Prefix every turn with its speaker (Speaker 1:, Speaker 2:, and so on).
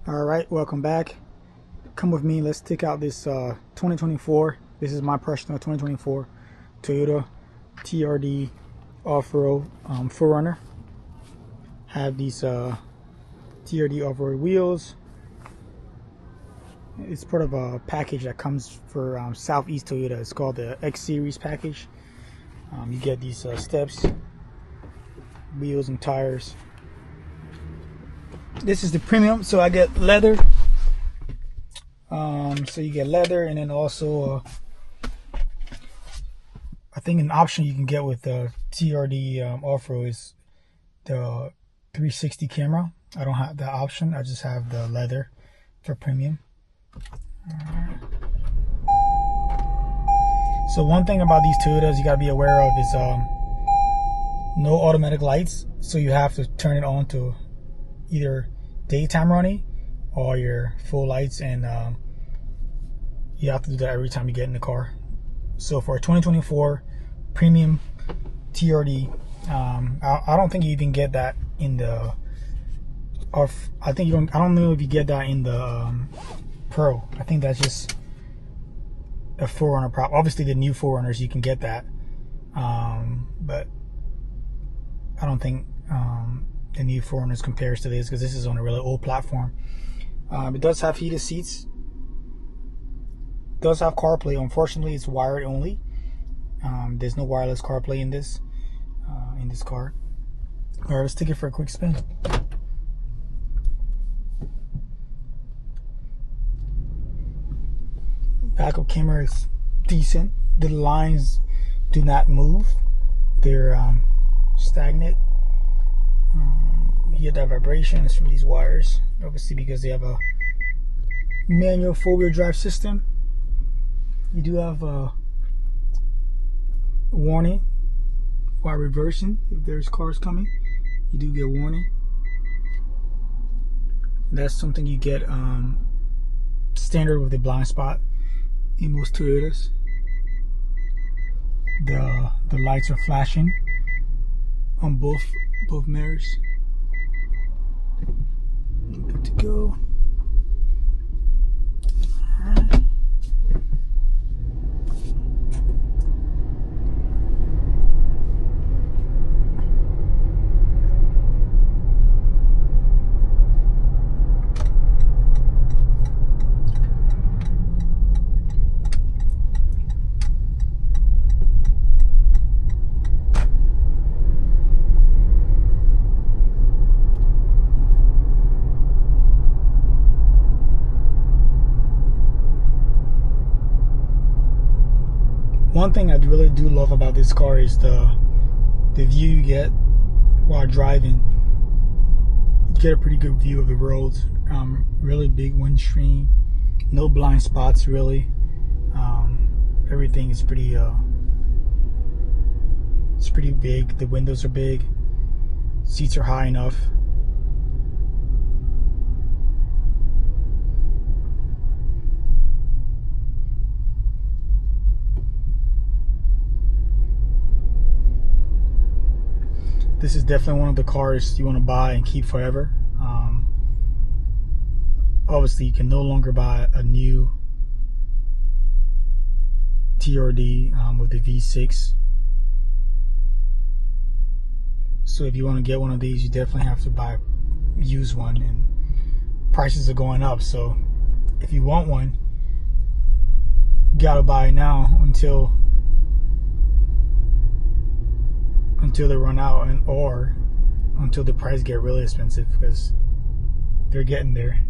Speaker 1: All right, welcome back. Come with me. Let's take out this 2024. This is my personal 2024 Toyota TRD off-road 4Runner. Have these TRD off-road wheels. It's part of a package that comes for Southeast Toyota. It's called the X Series package. You get these steps, wheels, and tires. This is the premium, so I get leather. So you get leather, and then also I think an option you can get with the TRD off-road is the 360 camera. I don't have that option. I just have the leather for premium. So one thing about these Toyotas you gotta be aware of is no automatic lights. So you have to turn it on to either daytime running or your full lights, and you have to do that every time you get in the car. So for a 2024 premium TRD, I don't think you even get that in the, or I think you don't. I don't know if you get that in the Pro. I think that's just a 4Runner prop. Obviously, the new 4Runners you can get that, but I don't think the new 4Runners compares to this, because this is on a really old platform. It does have heated seats. It does have CarPlay. Unfortunately, it's wired only. There's no wireless CarPlay in this car. All right, let's take it for a quick spin. Backup camera is decent. The lines do not move. They're stagnant. You hear that vibration. It's from these wires, obviously, because they have a manual four-wheel drive system. You do have a warning while reversing. If there's cars coming, you do get warning. That's something you get standard with the blind spot in most Toyotas. The lights are flashing on both mirrors. Good to go. All right. One thing I really do love about this car is the view you get while driving. You get a pretty good view of the roads. Really big windscreen, no blind spots really. Everything is pretty it's pretty big. The windows are big. Seats are high enough. This is definitely one of the cars you want to buy and keep forever. Obviously, you can no longer buy a new TRD with the V6. So if you want to get one of these, you definitely have to buy a used one, and prices are going up. So if you want one, you gotta buy it now until they run out, or until the price get really expensive, because they're getting there.